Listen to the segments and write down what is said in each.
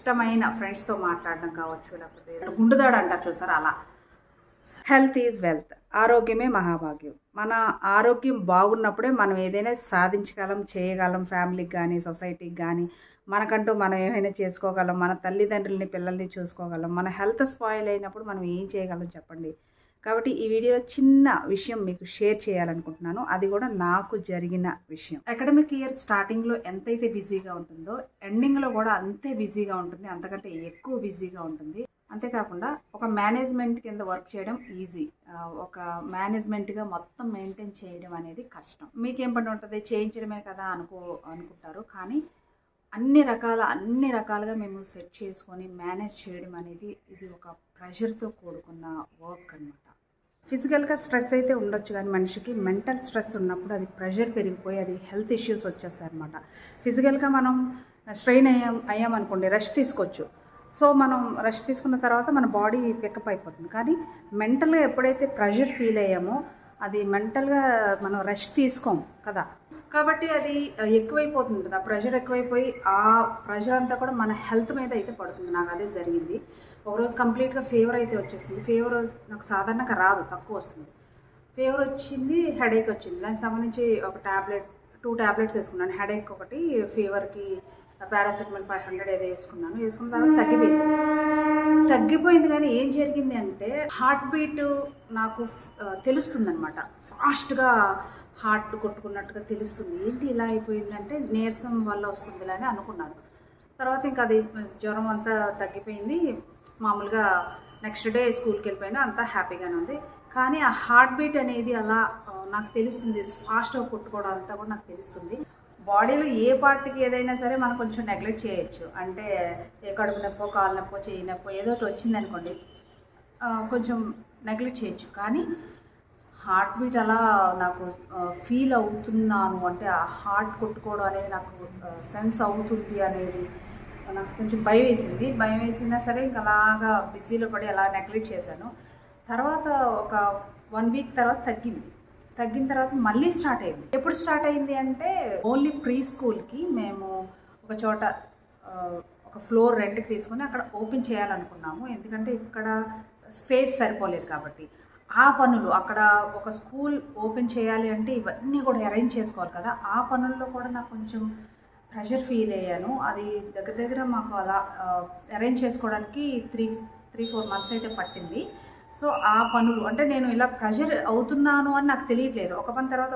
ఇష్టమైన ఫ్రెండ్స్తో మాట్లాడడం కావచ్చు, లేకపోతే గుండుదాడు అంటారు చూసారు అలా. Health is wealth. ఆరోగ్యమే మహాభాగ్యం. మన ఆరోగ్యం బాగున్నప్పుడే మనం ఏదైనా సాధించగలం, చేయగలం. ఫ్యామిలీకి కానీ, సొసైటీకి కానీ, మనకంటూ మనం ఏమైనా చేసుకోగలం. మన తల్లిదండ్రులని, పిల్లల్ని చూసుకోగలం. మన హెల్త్ స్పాయిల్ అయినప్పుడు మనం ఏం చేయగలం చెప్పండి. కాబట్టి ఈ వీడియోలో చిన్న విషయం మీకు షేర్ చేయాలనుకుంటున్నాను. అది కూడా నాకు జరిగిన విషయం. అకాడమిక్ ఇయర్ స్టార్టింగ్లో ఎంతైతే బిజీగా ఉంటుందో ఎండింగ్లో కూడా అంతే బిజీగా ఉంటుంది, అంతకంటే ఎక్కువ బిజీగా ఉంటుంది. అంతేకాకుండా ఒక మేనేజ్మెంట్ కింద వర్క్ చేయడం ఈజీ, ఒక మేనేజ్మెంట్గా మొత్తం మెయింటైన్ చేయడం అనేది కష్టం. మీకేం పని ఉంటుంది, చేయించడమే కదా అనుకుంటారు. కానీ అన్ని రకాలుగా మేము సెట్ చేసుకొని మేనేజ్ చేయడం అనేది ఇది ఒక ప్రెషర్తో కూడుకున్న వర్క్ అనమాట. ఫిజికల్గా స్ట్రెస్ అయితే ఉండొచ్చు, కానీ మనిషికి మెంటల్ స్ట్రెస్ ఉన్నప్పుడు అది ప్రెషర్ పెరిగిపోయి అది హెల్త్ ఇష్యూస్ వచ్చేస్తాయి అనమాట. ఫిజికల్గా మనం స్ట్రెయిన్ అయ్యామనుకోండి, రెస్ట్ తీసుకోవచ్చు. సో మనం రెస్ట్ తీసుకున్న తర్వాత మన బాడీ పికప్ అయిపోతుంది. కానీ మెంటల్గా ఎప్పుడైతే ప్రెషర్ ఫీల్ అయ్యామో అది మెంటల్గా మనం రెస్ట్ తీసుకోం కదా, కాబట్టి అది ఎక్కువైపోతుంది. ఆ ప్రెషర్ ఎక్కువైపోయి ఆ ప్రెషర్ అంతా కూడా మన హెల్త్ మీద అయితే పడుతుంది. నాకు అదే జరిగింది. ఒకరోజు కంప్లీట్గా ఫీవర్ అయితే వచ్చేసింది. ఫీవర్ నాకు సాధారణంగా రాదు, తక్కువ వస్తుంది. ఫీవర్ వచ్చింది, హెడేక్ వచ్చింది. దానికి సంబంధించి ఒక 2 ట్యాబ్లెట్స్ వేసుకున్నాను. హెడేక్ ఒకటి, ఫీవర్కి పారాసెటమాల్ 500 ఏదో వేసుకున్న తర్వాత తగ్గిపోయింది. కానీ ఏం జరిగింది అంటే హార్ట్ బీట్ నాకు తెలుస్తుంది అనమాట. ఫాస్ట్గా హార్ట్ కొట్టుకున్నట్టుగా తెలుస్తుంది. ఏంటి ఇలా అయిపోయిందంటే నీరసం వల్ల వస్తుందిలే అని అనుకున్నాను. తర్వాత ఇంకా అది జ్వరం అంతా తగ్గిపోయింది. మామూలుగా నెక్స్ట్ డే స్కూల్కి వెళ్ళిపోయినా అంతా హ్యాపీగానే ఉంది. కానీ ఆ హార్ట్ బీట్ అనేది అలా నాకు తెలుస్తుంది, ఫాస్ట్గా కొట్టుకోవడం అంతా కూడా నాకు తెలుస్తుంది. బాడీలో ఏ పార్ట్కి ఏదైనా సరే మనం కొంచెం నెగ్లెక్ట్ చేయొచ్చు. అంటే ఏ కడుపు నొప్పో, కాలు నొప్పో, చేయి నొప్పో ఏదో ఒకటి వచ్చిందనుకోండి, కొంచెం నెగ్లెక్ట్ చేయొచ్చు. కానీ హార్ట్ బీట్ అలా నాకు ఫీల్ అవుతున్నాను అంటే ఆ హార్ట్ కొట్టుకోవడం అనేది నాకు సెన్స్ అవుతుంది అనేది నాకు కొంచెం భయం వేసింది. భయం వేసినా సరే ఇంకా అలాగా బిజీలో పడి అలా నెగ్లెక్ట్ చేశాను. తర్వాత ఒక 1 వీక్ తర్వాత తగ్గిన తర్వాత మళ్ళీ స్టార్ట్ అయింది. ఎప్పుడు స్టార్ట్ అయింది అంటే ఓన్లీ ప్రీ స్కూల్కి మేము ఒక చోట ఒక ఫ్లోర్ రెంట్కి తీసుకొని అక్కడ ఓపెన్ చేయాలనుకున్నాము. ఎందుకంటే ఇక్కడ స్పేస్ సరిపోలేదు కాబట్టి. ఆ పనులు అక్కడ ఒక స్కూల్ ఓపెన్ చేయాలి అంటే ఇవన్నీ కూడా అరేంజ్ చేసుకోవాలి కదా. ఆ పనుల్లో కూడా నాకు కొంచెం ప్రెషర్ ఫీల్ అయ్యాను. అది దగ్గర మాకు అలా అరేంజ్ చేసుకోవడానికి 3-4 మంత్స్ అయితే పట్టింది. సో ఆ పనులు అంటే నేను ఇలా ప్రెషర్ అవుతున్నాను అని నాకు తెలియట్లేదు. ఒక పని తర్వాత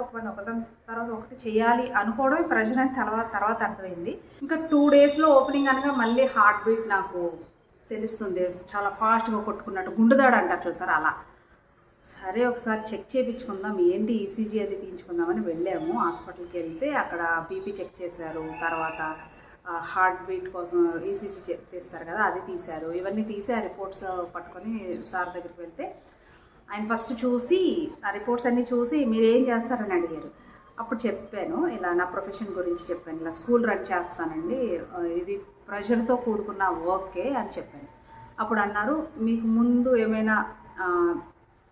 ఒకటి చేయాలి అనుకోవడం ప్రెషర్ అని తర్వాత అర్థమైంది. ఇంకా 2 డేస్లో ఓపెనింగ్ అనగా మళ్ళీ హార్ట్ బీట్ నాకు తెలుస్తుంది, చాలా ఫాస్ట్గా కొట్టుకున్నట్టు. గుండుదాడు అంటారు చూసారు అలా. సరే ఒకసారి చెక్ చేయించుకుందాం, ఏంటి ఈసీజీ అది తీయించుకుందామని వెళ్ళాము. హాస్పిటల్కి వెళ్తే అక్కడ బీపీ చెక్ చేశారు. తర్వాత హార్ట్ బీట్ కోసం ఈసీజీ తీస్తారు కదా, అది తీశారు. ఇవన్నీ తీసి ఆ రిపోర్ట్స్ పట్టుకొని సార్ దగ్గరికి వెళ్తే ఆయన ఫస్ట్ చూసి ఆ రిపోర్ట్స్ అన్నీ చూసి మీరు ఏం చేస్తారని అడిగారు. అప్పుడు చెప్పాను, ఇలా నా ప్రొఫెషన్ గురించి చెప్పాను. ఇలా స్కూల్ రన్ చేస్తానండి, ఇది ప్రెషర్తో కూడుకున్న వర్కే అని చెప్పాను. అప్పుడు అన్నారు, మీకు ముందు ఏమైనా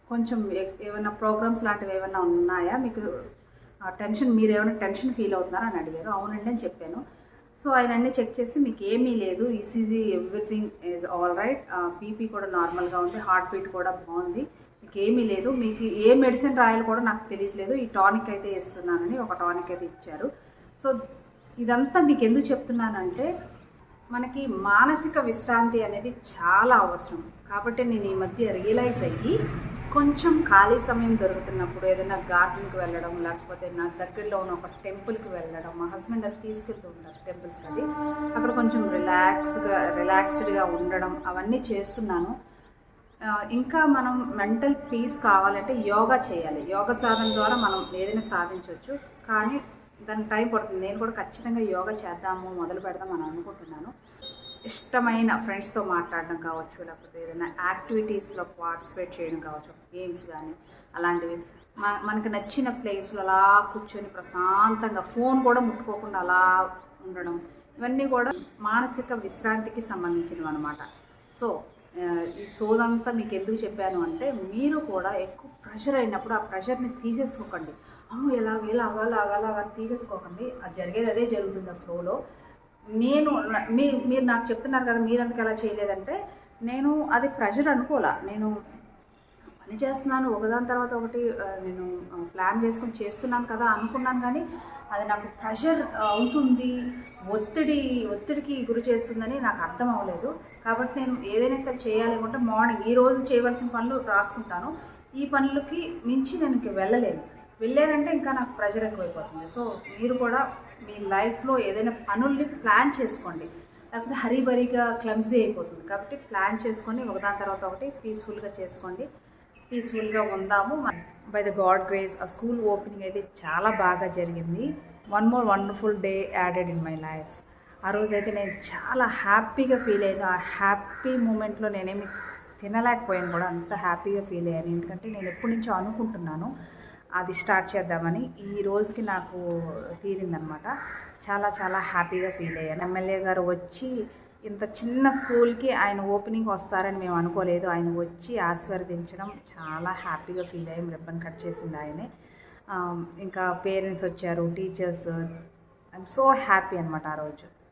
కొంచెం ఏమైనా ప్రోగ్రామ్స్ లాంటివి ఏమైనా ఉన్నాయా, మీకు మీరు ఏమైనా టెన్షన్ ఫీల్ అవుతున్నారా అని అడిగారు. అవునండి అని చెప్పాను. సో ఆయన అన్నీ చెక్ చేసి మీకు ఏమీ లేదు, ECG everything is all right, BP కూడా నార్మల్గా ఉంది, హార్ట్ బీట్ కూడా బాగుంది, మీకు ఏమీ లేదు, మీకు ఏ మెడిసిన్ రాయాలో కూడా నాకు తెలియట్లేదు, ఈ టానిక్ అయితే ఇస్తున్నానని ఒక టానిక్ అయితే ఇచ్చారు. సో ఇదంతా మీకు ఎందుకు చెప్తున్నానంటే మనకి మానసిక విశ్రాంతి అనేది చాలా అవసరం. కాబట్టి నేను ఈ మధ్య రియలైజ్ అయ్యి కొంచెం ఖాళీ సమయం దొరుకుతున్నప్పుడు ఏదైనా గార్డెన్కి వెళ్ళడం, లేకపోతే నా దగ్గరలో ఉన్న ఒక వెళ్ళడం, మా హస్బెండ్ అది తీసుకెళ్తూ ఉంటారు టెంపుల్స్కి, అది అక్కడ కొంచెం రిలాక్స్డ్గా ఉండడం అవన్నీ చేస్తున్నాను. ఇంకా మనం మెంటల్ పీస్ కావాలంటే యోగా చేయాలి. యోగా సాధన ద్వారా మనం ఏదైనా సాధించవచ్చు. కానీ దానికి టైం పడుతుంది. నేను కూడా ఖచ్చితంగా యోగా చేద్దాము, మొదలు పెడదాం అని అనుకుంటున్నాను. ఇష్టమైన ఫ్రెండ్స్తో మాట్లాడడం కావచ్చు, లేకపోతే ఏదైనా యాక్టివిటీస్లో పార్టిసిపేట్ చేయడం కావచ్చు, గేమ్స్ కానీ అలాంటివి, మనకు నచ్చిన ప్లేస్లో అలా కూర్చొని ప్రశాంతంగా ఫోన్ కూడా ముట్టుకోకుండా అలా ఉండడం, ఇవన్నీ కూడా మానసిక విశ్రాంతికి సంబంధించినవి అనమాట. సో ఈ సోదంతా మీకు ఎందుకు చెప్పాను అంటే మీరు కూడా ఎక్కువ ప్రెషర్ అయినప్పుడు ఆ ప్రెషర్ని తీసేసుకోకండి. అమ్మో ఎలాగ తీసేసుకోకండి. అది జరిగేది అదే జరుగుతుంది ఆ ఫ్లోలో. నేను మీరు నాకు చెప్తున్నారు కదా మీరెందుకు అలా చేయలేదంటే, నేను అది ప్రెషర్ అనుకోలే. నేను పని చేస్తున్నాను ఒకదాని తర్వాత ఒకటి నేను ప్లాన్ చేసుకొని చేస్తున్నాను కదా అనుకున్నాను, కానీ అది నాకు ప్రెషర్ అవుతుంది, ఒత్తిడికి గురి చేస్తుందని నాకు అర్థం అవ్వలేదు. కాబట్టి నేను ఏదైనా సరే చేయాలి అనుకుంటే మార్నింగ్ ఈరోజు చేయవలసిన పనులు రాసుకుంటాను. ఈ పనులకి మించి నేను ఇంక వెళ్ళానంటే ఇంకా నాకు ప్రెషర్ ఎక్కువైపోతుంది. సో మీరు కూడా మీ లైఫ్లో ఏదైనా పనుల్ని ప్లాన్ చేసుకోండి, లేకపోతే హరీబరీగా క్లమ్జీ అయిపోతుంది. కాబట్టి ప్లాన్ చేసుకొని ఒకదాని తర్వాత ఒకటి పీస్ఫుల్గా చేసుకోండి. పీస్ఫుల్గా ఉందాము. బై ద గాడ్ గ్రేస్ ఆ స్కూల్ ఓపెనింగ్ అయితే చాలా బాగా జరిగింది. One more wonderful day added in my life. ఆ రోజైతే నేను చాలా హ్యాపీగా ఫీల్ అయ్యాను. ఆ హ్యాపీ మూమెంట్లో నేనేమి తినలేకపోయాను కూడా, అంత హ్యాపీగా ఫీల్ అయ్యాను. ఎందుకంటే నేను ఎప్పటి నుంచో అనుకుంటున్నాను అది స్టార్ట్ చేద్దామని. ఈ రోజుకి నాకు తీరిందనమాట. చాలా చాలా హ్యాపీగా ఫీల్ అయ్యాను. ఎమ్మెల్యే గారు వచ్చి ఇంత చిన్న స్కూల్కి ఆయన ఓపెనింగ్ వస్తారని మేము అనుకోలేదు. ఆయన వచ్చి ఆశీర్వదించడం చాలా హ్యాపీగా ఫీల్ అయ్యాం. రిబ్బన్ కట్ చేసింది ఆయనే. ఇంకా పేరెంట్స్ వచ్చారు, టీచర్స్. ఐఎమ్ సో హ్యాపీ అనమాట ఆ రోజు.